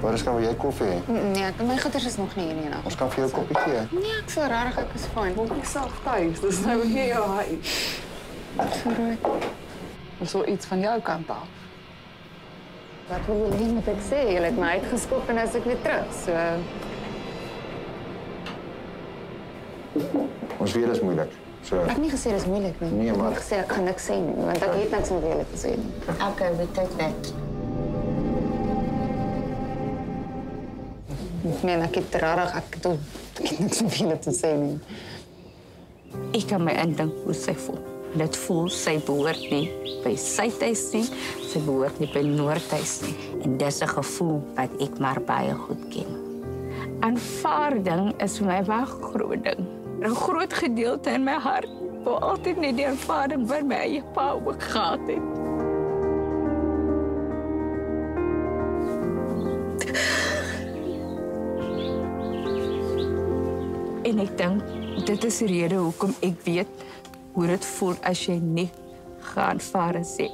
Waar wil jy koffie hê? Nee, my goeders is nog nie hier nie. Ons kan vir jou 'n koppie gee. Nee, ek sal rarig, ek is fyn. Want ek self thuis, dis nou nie jou huis. Sorry. Dis so iets van jou kant af. Wat wil julle met ek sê? Julle het my uitgeskop en as ek weer terug, so... Ons weet dit is moeilik. So Ek het nie gesê dis moeilik nie. Nee, maar- Ek het gesê ek gaan niks sê nie, want ek het niks met julle te sê nie. Okay, we take that. Ek meen, ek het rarig, ek het niks met julle te sê nie. Ek kan my indink hoe sy voel. Dit voel sy behoort nie by Suidhuis nie, sy behoort nie by Noordhuis nie. En dis 'n gevoel wat ek maar baie goed ken. Aanvaarding is vir my 'n groot ding. 'n Groot gedeelte in my hart wou altyd net die aanvaarding wat my eie pa ook gehad het. En ek dink dit is die rede hoekom ek weet hoe dit voel as jy nie geaanvaar is nie.